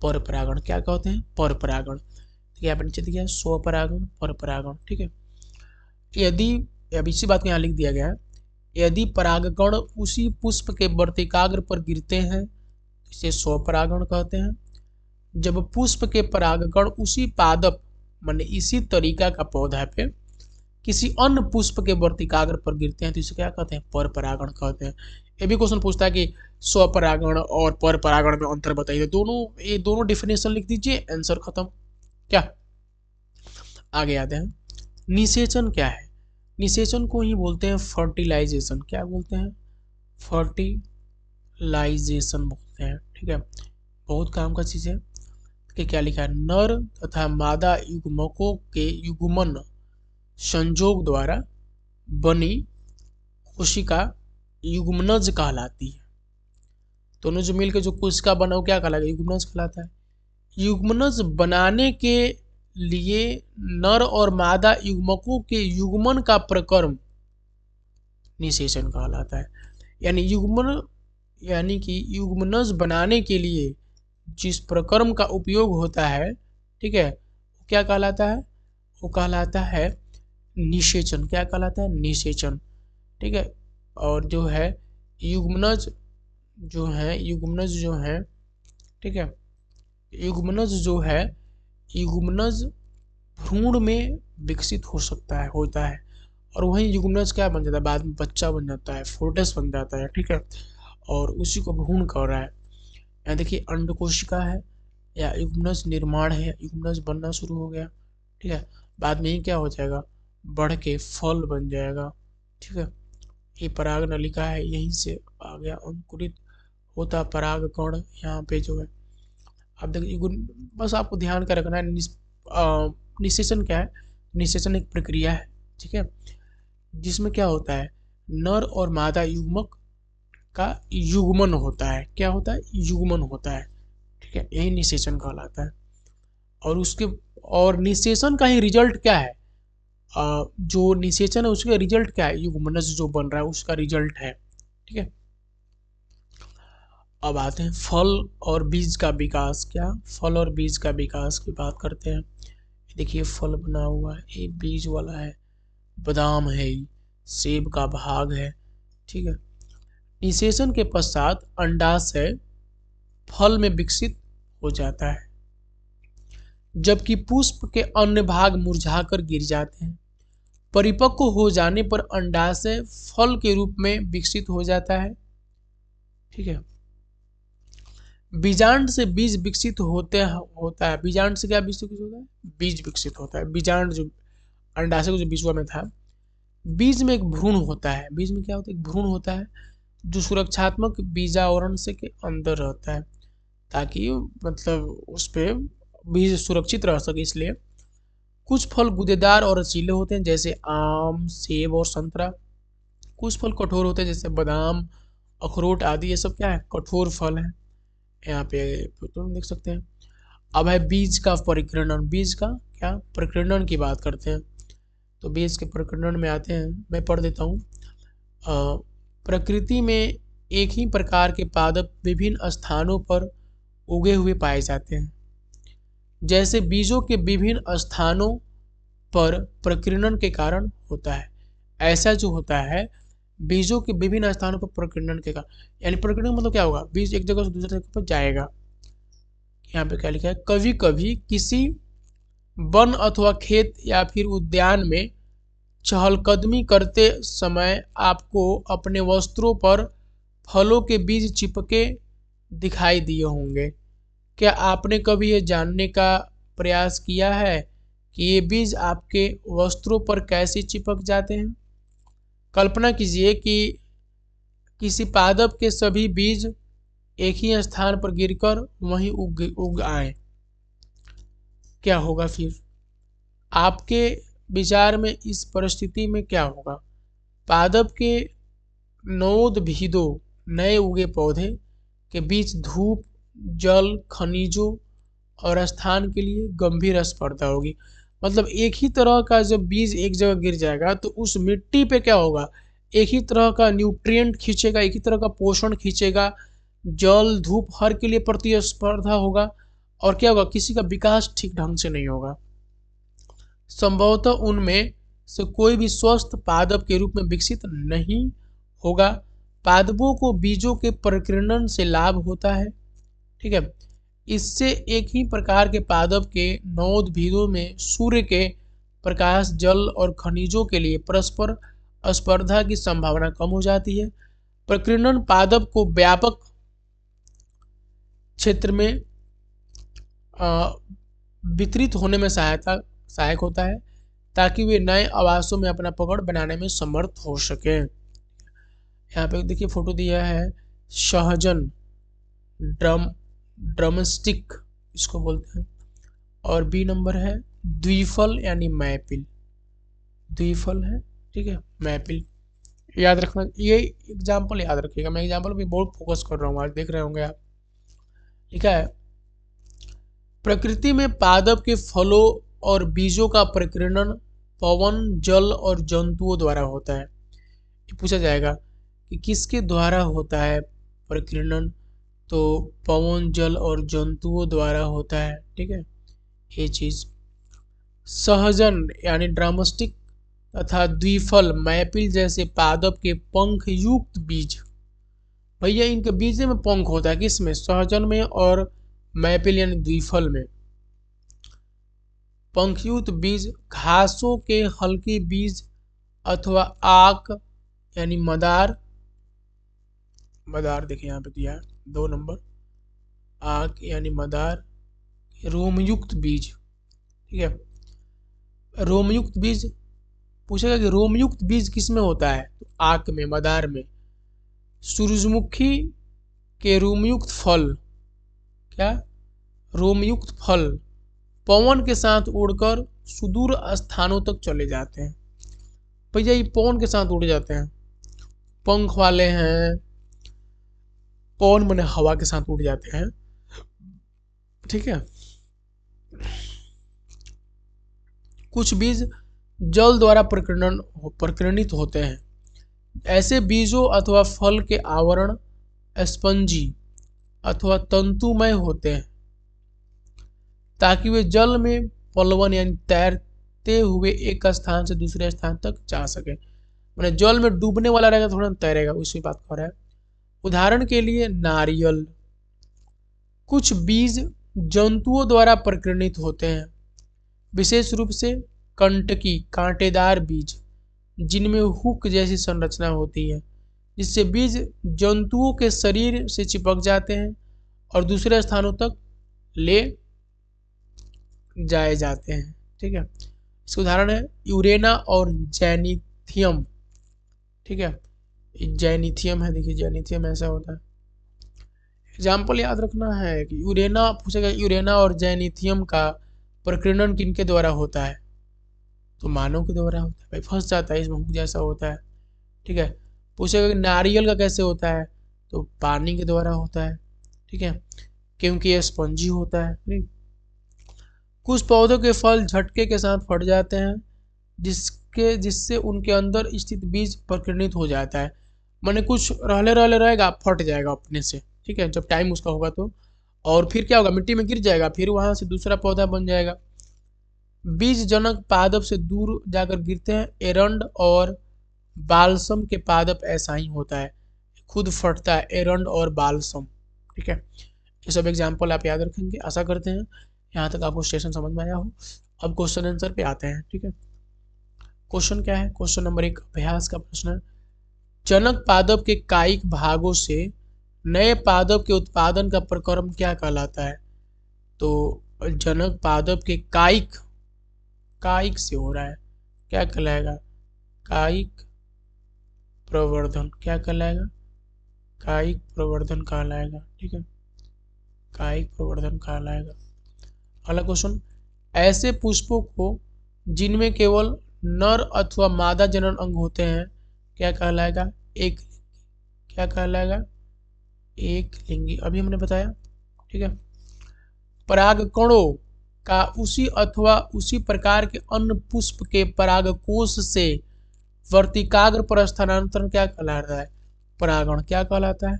Speaker 1: पर परागण। क्या कहते हैं, पर परागण, ठीक है। यहाँ पर नीचे दिया स्वपरागण, पर परागण, ठीक है। यदि, अब इसी बात को यहाँ लिख दिया गया है, यदि परागकण उसी पुष्प के वर्तिकाग्र पर गिरते हैं इसे स्वपरागण कहते हैं। जब पुष्प के परागकण उसी पादप माने इसी तरीका का पौधा पे किसी अन्य पुष्प के वर्तिकाग्र पर गिरते हैं तो इसे क्या कहते हैं, पर परागण कहते हैं। ये भी क्वेश्चन पूछता है कि स्वपरागण और पर परागण में अंतर बताइए, ये दोनों डिफिनेशन लिख दीजिए, आंसर खत्म। क्या, आगे आते हैं। निषेचन क्या है, निषेचन को ही बोलते हैं फर्टिलाइजेशन। क्या बोलते हैं, फर्टिलाइजेशन बोलते हैं, ठीक है। बहुत काम का चीज है कि क्या लिखा है, नर तथा मादा युग्मकों के युग्मन संयोग द्वारा बनी कोशिका युग्मनज कहलाती है। दोनों जो मिलकर जो कोशिका बना वो क्या कहलाता है, युग्मनज कहलाता है। युग्मनज बनाने के लिए नर और मादा युग्मकों के युग्मन का प्रक्रम निषेचन कहलाता है। यानी युग्मन, यानी कि युग्मनज बनाने के लिए जिस प्रक्रम का उपयोग होता है, ठीक है, वो क्या कहलाता है, वो कहलाता है निषेचन। क्या कहलाता है, निषेचन, ठीक है। और जो है युग्मनज युग्मनज जो है, ठीक है, युग्मनज जो है, युग्मनज भ्रूण में विकसित हो सकता है, होता है, और वहीं युग्मनज क्या बन जाता है, बाद में बच्चा बन जाता है, फोर्टस बन जाता है, ठीक है। और उसी को भ्रूण कह रहा है। यहाँ देखिए अंड कोशिका है या युग्मनज निर्माण है, युग्मनज बनना शुरू हो गया, ठीक है। बाद में ही क्या हो जाएगा, बढ़ के फल बन जाएगा, ठीक है। ये पराग नलिका है, यहीं से आ गया अंकुरित होता पराग कण यहाँ पे जो है। अब देखिए बस आपको ध्यान का रखना है, निषेचन क्या है, निषेचन एक प्रक्रिया है, ठीक है, जिसमें क्या होता है, नर और मादा युग्मक का युग्मन होता है। क्या होता है, युग्मन होता है, ठीक है, यही निषेचन कहलाता है। और उसके, और निषेचन का ही रिजल्ट क्या है, जो निषेचन है उसका रिजल्ट क्या है, युग्मनज जो बन रहा है उसका रिजल्ट है, ठीक है। अब आते हैं फल और बीज का विकास। क्या फल और बीज का विकास की बात करते हैं। देखिए फल बना हुआ है, ये बीज वाला है, बादाम है, सेब का भाग है, ठीक है। निषेचन के पश्चात अंडाशय फल में विकसित हो जाता है, जबकि पुष्प के अन्य भाग मुरझाकर गिर जाते हैं। परिपक्व हो जाने पर अंडाशय फल के रूप में विकसित हो जाता है, ठीक है। बीजांड से बीज विकसित होता है। बीजांड से क्या विकसित होता है? बीज विकसित होता है। बीजांड जो अंडाशय को जो बीजवा में था, बीज में एक भ्रूण होता है। बीज में क्या होता है? एक भ्रूण होता है जो सुरक्षात्मक बीजावरण से के अंदर रहता है, ताकि मतलब उस पे बीज सुरक्षित रह सके। इसलिए कुछ फल गूदेदार और रसीले होते हैं, जैसे आम, सेब और संतरा। कुछ फल कठोर होते हैं, जैसे बादाम, अखरोट आदि। ये सब क्या है? कठोर फल है। यहाँ पे तुम देख सकते हैं। अब है बीज का परिक्रमण। बीज का क्या परिक्रमण की बात करते हैं, तो बीज के परिक्रमण में आते हैं। मैं पढ़ देता हूँ। प्रकृति में एक ही प्रकार के पादप विभिन्न स्थानों पर उगे हुए पाए जाते हैं। जैसे बीजों के विभिन्न स्थानों पर प्रकीर्णन के कारण होता है, ऐसा जो होता है बीजों के विभिन्न स्थानों पर प्रकीर्णन के कारण। यानी प्रकीर्णन मतलब क्या होगा? बीज एक जगह से दूसरे जगह पर जाएगा। यहाँ पे क्या लिखा है? कभी कभी किसी वन अथवा खेत या फिर उद्यान में चहलकदमी करते समय आपको अपने वस्त्रों पर फलों के बीज चिपके दिखाई दिए होंगे। क्या आपने कभी ये जानने का प्रयास किया है कि ये बीज आपके वस्त्रों पर कैसे चिपक जाते हैं? कल्पना कीजिए कि किसी पादप के सभी बीज एक ही स्थान पर गिरकर वहीं उग आए, क्या होगा फिर? आपके विचार में इस परिस्थिति में क्या होगा? पादप के नवोद भीदों नए उगे पौधे के बीच धूप, जल, खनिजों और स्थान के लिए गंभीर स्पर्धा होगी। मतलब एक ही तरह का जब बीज एक जगह गिर जाएगा तो उस मिट्टी पे क्या होगा? एक ही तरह का न्यूट्रिएंट खींचेगा, एक ही तरह का पोषण खींचेगा, जल, धूप हर के लिए प्रतिस्पर्धा होगा। और क्या होगा? किसी का विकास ठीक ढंग से नहीं होगा। संभवतः उनमें से कोई भी स्वस्थ पादप के रूप में विकसित नहीं होगा। पादपों को बीजों के परिक्रमण से लाभ होता है, ठीक है। इससे एक ही प्रकार के पादप के नवोद्भिदों में सूर्य के प्रकाश, जल और खनिजों के लिए परस्पर स्पर्धा की संभावना कम हो जाती है। प्रकीर्णन पादप को व्यापक क्षेत्र में वितरित होने में सहायक होता है, ताकि वे नए आवासों में अपना पकड़ बनाने में समर्थ हो सके। यहाँ पे देखिए फोटो दिया है, सहजन, ड्रमस्टिक इसको बोलते हैं। और बी नंबर है द्विफल यानी मैपिल। द्विफल है, ठीक है, मैपिल। याद रखना, ये एग्जाम्पल याद रखिएगा। मैं एग्जाम्पल पे बहुत फोकस कर रहा हूँ, आज देख रहे होंगे आप। लिखा है प्रकृति में पादप के फलों और बीजों का प्रकीर्णन पवन, जल और जंतुओं द्वारा होता है। ये पूछा जाएगा कि किसके द्वारा होता है प्रकीर्णन, तो पवन, जल और जंतुओं द्वारा होता है, ठीक है। ये चीज सहजन यानी ड्रामस्टिक तथा द्विफल मैपिल जैसे पादप के पंख युक्त बीज, भैया इनके बीज में पंख होता है, किसमें? सहजन में और मैपिल यानी द्विफल में। पंखयुक्त बीज घासों के हल्के बीज अथवा आक यानी मदार, मदार देखिए यहाँ पे दिया है 2 नंबर, आक यानी मदार, रोमयुक्त बीज, ठीक है। रोमयुक्त बीज पूछेगा कि रोमयुक्त बीज किसमें होता है, तो आक में, मदार में। सूरजमुखी के रोमयुक्त फल, क्या? रोमयुक्त फल पवन के साथ उड़कर सुदूर स्थानों तक चले जाते हैं। भैया ये पवन के साथ उड़ जाते हैं, पंख वाले हैं, पवन माने हवा के साथ उड़ जाते हैं, ठीक है। कुछ बीज जल द्वारा प्रकीर्णित होते हैं। ऐसे बीजों अथवा फल के आवरण स्पंजी अथवा तंतुमय होते हैं ताकि वे जल में पलवन यानी तैरते हुए एक स्थान से दूसरे स्थान तक जा सके। मैंने जल में डूबने वाला रहेगा थोड़ा तैरेगा, उसी बात कर रहा है। उदाहरण के लिए नारियल। कुछ बीज जंतुओं द्वारा प्रकीर्णित होते हैं, विशेष रूप से कंटकी कांटेदार बीज जिनमें हुक जैसी संरचना होती है, जिससे बीज जंतुओं के शरीर से चिपक जाते हैं और दूसरे स्थानों तक ले जाए जाते हैं। ठीक है, इसका उदाहरण है यूरेना और जैनिथियम। ठीक है, जैनिथियम है, देखिए जैनिथियम ऐसा होता है। एग्जाम्पल याद रखना है कि यूरेना पूछेगा, यूरेना और जैनिथियम का प्रकीर्णन किनके द्वारा होता है, तो मानव के द्वारा होता है। भाई फंस जाता है, इसमें हुक जैसा होता है। ठीक है, पूछेगा कि नारियल का कैसे होता है, तो पानी के द्वारा होता है। ठीक है, क्योंकि यह स्पंजी होता है। नहीं, कुछ पौधों के फल झटके के साथ फट जाते हैं जिससे उनके अंदर स्थित बीज प्रकीर्णित हो जाता है। माने कुछ रहले रहले रहेगा, फट जाएगा अपने से। ठीक है, जब टाइम उसका होगा तो, और फिर क्या होगा, मिट्टी में गिर जाएगा, फिर वहां से दूसरा पौधा बन जाएगा। बीज जनक पादप से दूर जाकर गिरते हैं। एरंड और बालसम के पादप ऐसा ही होता है, खुद फटता है, एरंड और बालसम। ठीक है, ये सब एग्जाम्पल आप याद रखेंगे। आशा करते हैं यहाँ तक आपको स्टेशन समझ में आया हो। अब क्वेश्चन आंसर पे आते हैं। ठीक है, क्वेश्चन क्या है, क्वेश्चन नंबर 1 अभ्यास का प्रश्न है। जनक पादप के कायिक भागों से नए पादप के उत्पादन का प्रक्रम क्या कहलाता है, तो जनक पादप के कायिक से हो रहा है, क्या कहलाएगा, कायिक प्रवर्धन। क्या कहलाएगा, कायिक प्रवर्धन कहलाएगा। ठीक है, कायिक प्रवर्धन कहलाएगा। अगला क्वेश्चन, ऐसे पुष्पों को जिनमें केवल नर अथवा मादा जनन अंग होते हैं क्या कहलाएगा, एक, क्या कहलाएगा, एक लिंगी। अभी हमने बताया। ठीक है, परागकणों का उसी अथवा उसी प्रकार के अन्य पुष्प के परागकोश से वर्तिकाग्र पर स्थानांतरण क्या कहलाता है, परागण। क्या कहलाता है,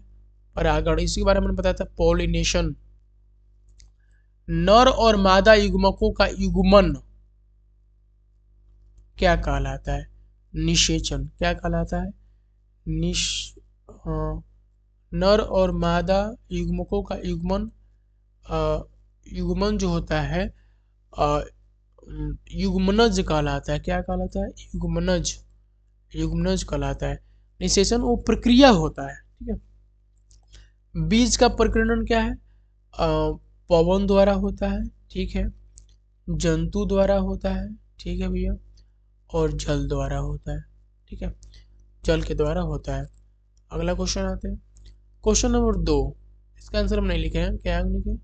Speaker 1: परागण। इसी के बारे में बताया था, पॉलिनेशन। नर और मादा युग्मकों का युग्मन क्या कहलाता है, निषेचन। क्या कहलाता है, नर और मादा युग्मकों का युग्मन, युग्मन जो होता है युग्मनज कहलाता है। क्या कहलाता है, युग्मनज कहलाता है। निषेचन वो प्रक्रिया होता है। ठीक है, बीज का प्रकीर्णन क्या है, पवन द्वारा होता है। ठीक है, जंतु द्वारा होता है। ठीक है भैया, और जल द्वारा होता है। ठीक है, जल के द्वारा होता है। अगला क्वेश्चन आते हैं, क्वेश्चन नंबर 2। इसका आंसर हम नहीं लिखे हैं, क्या हम लिखे,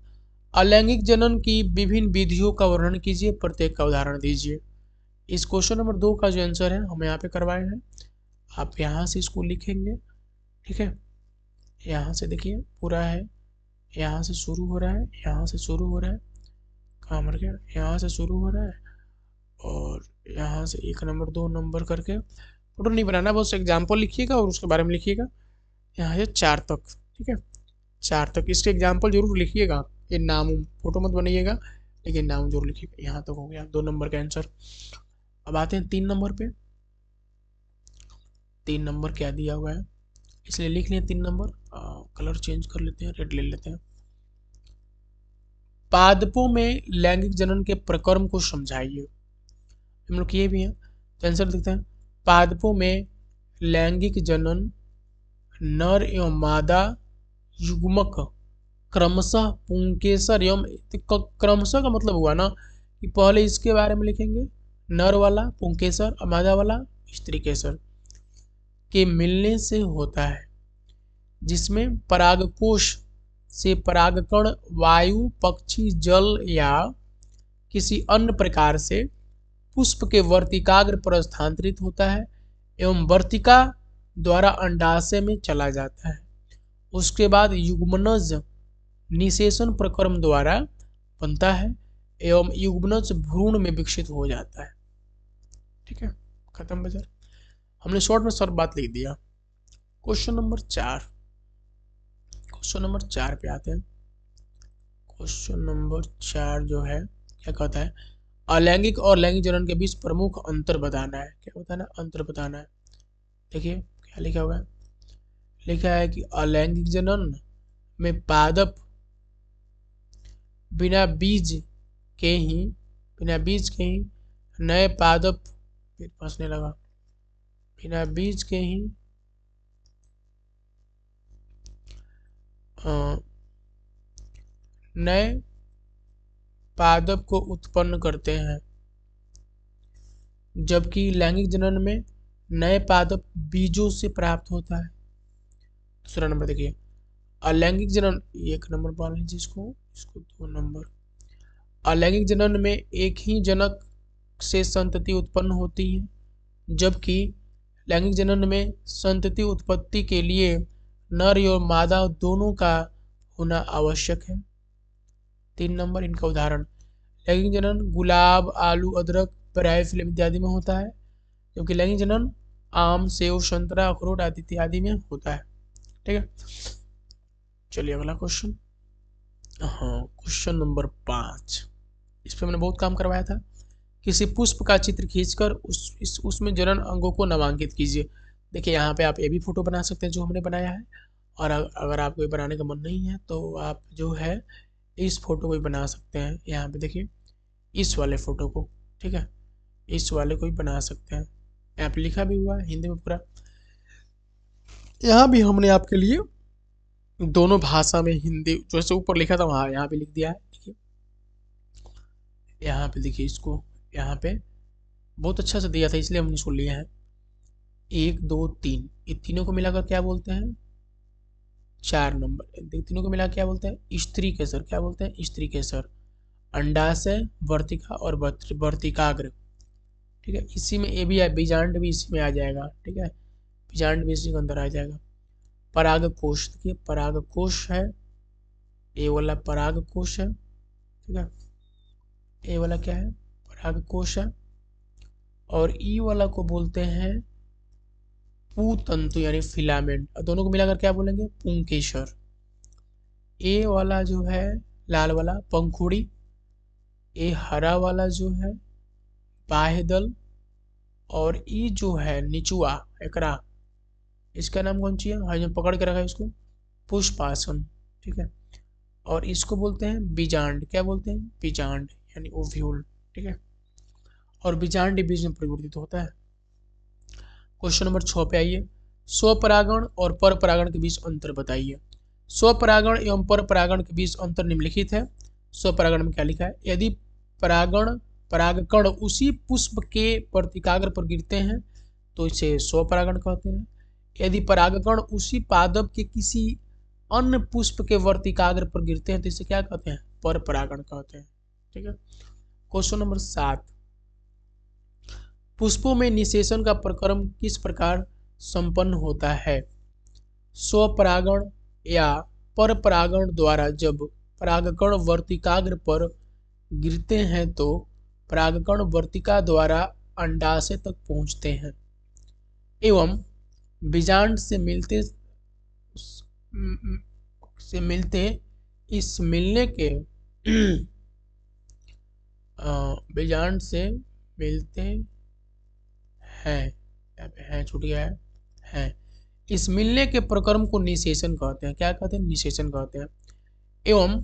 Speaker 1: अलैंगिक जनन की विभिन्न विधियों का वर्णन कीजिए, प्रत्येक का उदाहरण दीजिए। इस क्वेश्चन नंबर 2 का जो आंसर है हम यहाँ पे करवाए हैं, आप यहाँ से इसको लिखेंगे। ठीक है, यहाँ से देखिए पूरा है, यहाँ से शुरू हो रहा है, यहाँ से शुरू हो रहा है, कहाँ मर गया, यहाँ से शुरू हो रहा है और यहाँ से 1 नंबर 2 नंबर करके फोटो नहीं बनाना, बस एग्जाम्पल लिखिएगा और उसके बारे में लिखिएगा। यहाँ से 4 तक। ठीक है, 4 तक इसके एग्जाम्पल जरूर लिखिएगा, ये नाम फोटो मत बनाइएगा, लेकिन नाम जरूर लिखिएगा। यहाँ तक हो गया 2 नंबर का आंसर। अब आते हैं 3 नंबर पे। 3 नंबर क्या दिया हुआ है, इसलिए लिख लें 3 नंबर, कलर चेंज कर लेते हैं, रेड ले लेते हैं। पादपों में लैंगिक जनन के प्रक्रम को समझाइए। हम लोग किए भी हैं, तो आंसर देखते हैं। पादपों में लैंगिक जनन नर एवं मादा युग्मक क्रमशः पुंकेसर एवं, क्रमशः का मतलब हुआ ना कि पहले इसके बारे में लिखेंगे, नर वाला पुंकेसर और मादा वाला स्त्री केसर के मिलने से होता है, जिसमें परागकोश से परागकण वायु, पक्षी, जल या किसी अन्य प्रकार से पुष्प के वर्तिकाग्र पर स्थानांतरित होता है एवं वर्तिका द्वारा अंडाशय में चला जाता है। उसके बाद युग्मनज निषेचन प्रक्रम द्वारा बनता है एवं युग्मनज भ्रूण में विकसित हो जाता है। ठीक है, खत्म बचा, हमने शॉर्ट में सब बात लिख दिया। क्वेश्चन नंबर 4, क्वेश्चन नंबर 4 पे आते हैं। क्वेश्चन नंबर 4 जो है क्या कहता है, अलैंगिक और लैंगिक जनन के बीच प्रमुख अंतर बताना है। क्या बताना, अंतर बताना है। देखिए क्या लिखा हुआ है, लिखा है कि अलैंगिक जनन में पादप बिना बीज के ही नए पादप, फिर फंसने लगा, बिना बीज के ही नए पादप को उत्पन्न करते हैं, जबकि लैंगिक जनन में नए पादप बीजों से प्राप्त होता है। दूसरा नंबर देखिए, अलैंगिक जनन 1 नंबर मान लीजिए, इसको 2 नंबर। अलैंगिक जनन में एक ही जनक से संतति उत्पन्न होती है, जबकि लैंगिक जनन में संतति उत्पत्ति के लिए नर और मादा दोनों का होना आवश्यक है। 3 नंबर इनका उदाहरण, लैंगिक जनन गुलाब, आलू, अदरक, पराई फिल्म इत्यादि में होता है, जबकि लैंगिक जनन आम, सेव, संतरा, अखरोट आदि इत्यादि में होता है। ठीक है, चलिए अगला क्वेश्चन। हाँ, क्वेश्चन नंबर 5, इस पे मैंने बहुत काम करवाया था। किसी पुष्प का चित्र खींचकर उसमें जनन अंगों को नामांकित कीजिए। देखिए यहाँ पे आप ये भी फोटो बना सकते हैं जो हमने बनाया है, और अगर आपको बनाने का मन नहीं है तो आप जो है इस फोटो को भी बना सकते हैं। यहाँ पे देखिए इस वाले फोटो को, ठीक है, इस वाले को भी बना सकते हैं। यहाँ पे लिखा भी हुआ है हिंदी में पूरा। यहाँ भी हमने आपके लिए दोनों भाषा में, हिंदी जैसे ऊपर लिखा था वहाँ यहाँ पे लिख दिया है। देखिए यहाँ पे देखिए, इसको यहाँ पे बहुत अच्छा से दिया था इसलिए हमने इसको लिया है। 1 2 3, ये तीनों को मिलाकर क्या बोलते हैं, 4 नंबर। तीनों को मिला क्या बोलते हैं, स्त्री केसर। क्या बोलते हैं, स्त्री केसर। अंडाशय, वर्तिका और वर्तिकाग्र। ठीक है, इसी में ये भी है, बीजांड भी इसी में आ जाएगा। ठीक है, बीजांड भी इसी के अंदर आ जाएगा। परागकोश, देखिए परागकोश है, ये वाला परागकोश है। ठीक है, ये वाला क्या है, परागकोश है। और ई वाला को बोलते हैं पुतंतु यानी फिलामेंट। दोनों को मिलाकर क्या बोलेंगे, पुंकेसर। ए वाला जो है लाल वाला पंखुड़ी, ए हरा वाला जो है बाह्यदल, और ई जो है निचुआ एकरा, इसका नाम कौन सी है, हाँ जो पकड़ के रखा है इसको, पुष्पासन। ठीक है, और इसको बोलते हैं बीजांड। क्या बोलते हैं, बीजांड यानी ओव्यूल। ठीक है, और बीजांड बीज में परिवर्तित होता है। क्वेश्चन नंबर 6 पे आइए, स्वपरागण और पर परागण के बीच अंतर बताइए। स्वपरागण एवं पर परागण के बीच अंतर निम्नलिखित है। स्वपरागण में क्या लिखा है, यदि परागकण उसी पुष्प के वर्तिकाग्र पर गिरते हैं तो इसे स्वपरागण कहते हैं। यदि परागकण उसी पादप के किसी अन्य पुष्प के वर्तिकाग्र पर गिरते हैं तो इसे क्या कहते हैं, पर परागण कहते हैं। ठीक है, क्वेश्चन नंबर 7, पुष्पों में निषेचन का प्रक्रम किस प्रकार संपन्न होता है। स्वपरागण या पर परागण द्वारा जब परागकण वर्तिकाग्र पर गिरते हैं तो परागकण वर्तिका द्वारा अंडाशय तक पहुंचते हैं एवं बीजांड से मिलते इस मिलने के बीजांड से मिलते हैं छूट गया है, इस मिलने के प्रक्रम को निषेचन कहते हैं। क्या कहते हैं, निषेचन कहते हैं। एवं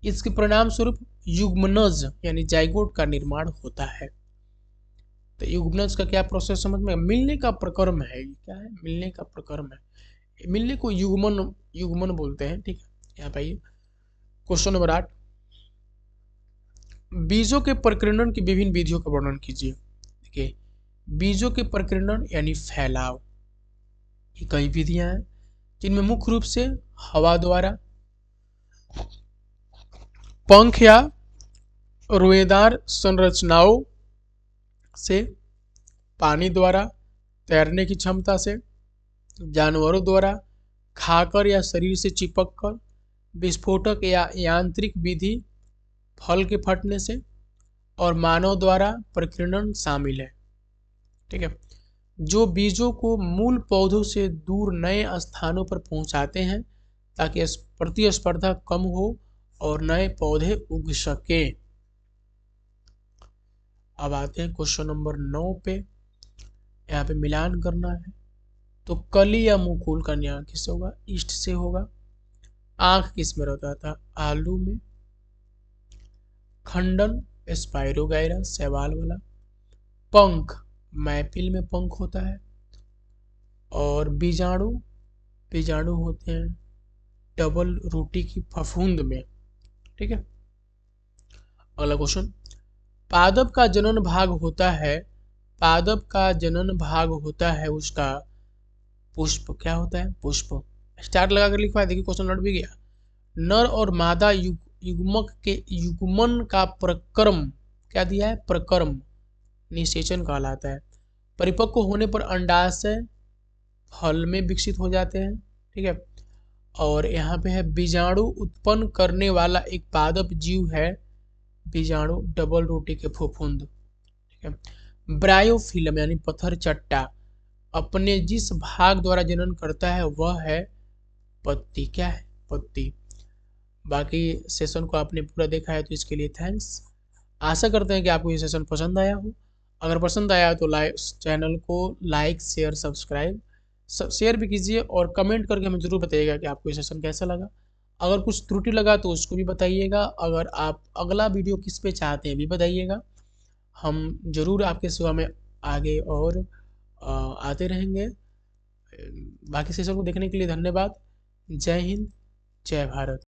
Speaker 1: इसके परिणाम स्वरूप युग्मनज यानी जाइगोट का निर्माण होता है। तो युग्मनज का क्या प्रोसेस समझ में, मिलने का प्रक्रम है। क्या है, मिलने का प्रक्रम है, मिलने को युग्मन बोलते हैं। ठीक है, यहाँ पे आइए क्वेश्चन नंबर 8, बीजों के प्रकीर्णन की विभिन्न विधियों का वर्णन कीजिए। देखिए बीजों के प्रकीर्णन यानी फैलाव, ये कई विधियां हैं जिनमें मुख्य रूप से हवा द्वारा, पंख या रोएदार संरचनाओं से, पानी द्वारा, तैरने की क्षमता से, जानवरों द्वारा, खाकर या शरीर से चिपक कर, विस्फोटक या यांत्रिक विधि, फल के फटने से, और मानव द्वारा प्रकीर्णन शामिल है। ठीक है, जो बीजों को मूल पौधों से दूर नए स्थानों पर पहुंचाते हैं ताकि प्रतिस्पर्धा कम हो और नए पौधे उग सके। अब आते हैं क्वेश्चन नंबर 9 पे। यहाँ पे मिलान करना है, तो कली या मुकुल का न्याय किससे होगा? ईस्ट से होगा। आंख किस में रहता था? आलू में। खंडन स्पाइरोगाइरा, शैवाल वाला। पंख मैपिल में पंख होता है। और बीजाणु, बीजाणु होते हैं डबल रोटी की फफूंद में। ठीक है। अगला क्वेश्चन, पादप का जनन भाग होता है, पादप का जनन भाग होता है उसका पुष्प। क्या होता है? पुष्प। स्टार लगा कर लिखवाया, देखिए क्वेश्चन लट भी गया। नर और मादा युग्मक के युग्मन का प्रक्रम क्या दिया है? प्रक्रम निषेचन कहलाता है। परिपक्व होने पर अंडाशय फल में विकसित हो जाते हैं। ठीक है। और यहाँ पे है बीजाणु उत्पन्न करने वाला एक पादप जीव है बीजाणु डबल रोटी के फफूंद। ठीक है। ब्रायोफिल्म यानी पत्थर चट्टा अपने जिस भाग द्वारा जनन करता है वह है पत्ती। क्या है? पत्ती। बाकी सेशन को आपने पूरा देखा है तो इसके लिए थैंक्स। आशा करते हैं कि आपको ये सेशन पसंद आया हो। अगर पसंद आया तो चैनल को लाइक शेयर सब्सक्राइब शेयर भी कीजिए और कमेंट करके हमें ज़रूर बताइएगा कि आपको ये सेशन कैसा लगा। अगर कुछ त्रुटि लगा तो उसको भी बताइएगा। अगर आप अगला वीडियो किस पे चाहते हैं भी बताइएगा, हम ज़रूर आपके सेवा में आगे और आते रहेंगे। बाकी सेशन को देखने के लिए धन्यवाद। जय हिंद, जय भारत।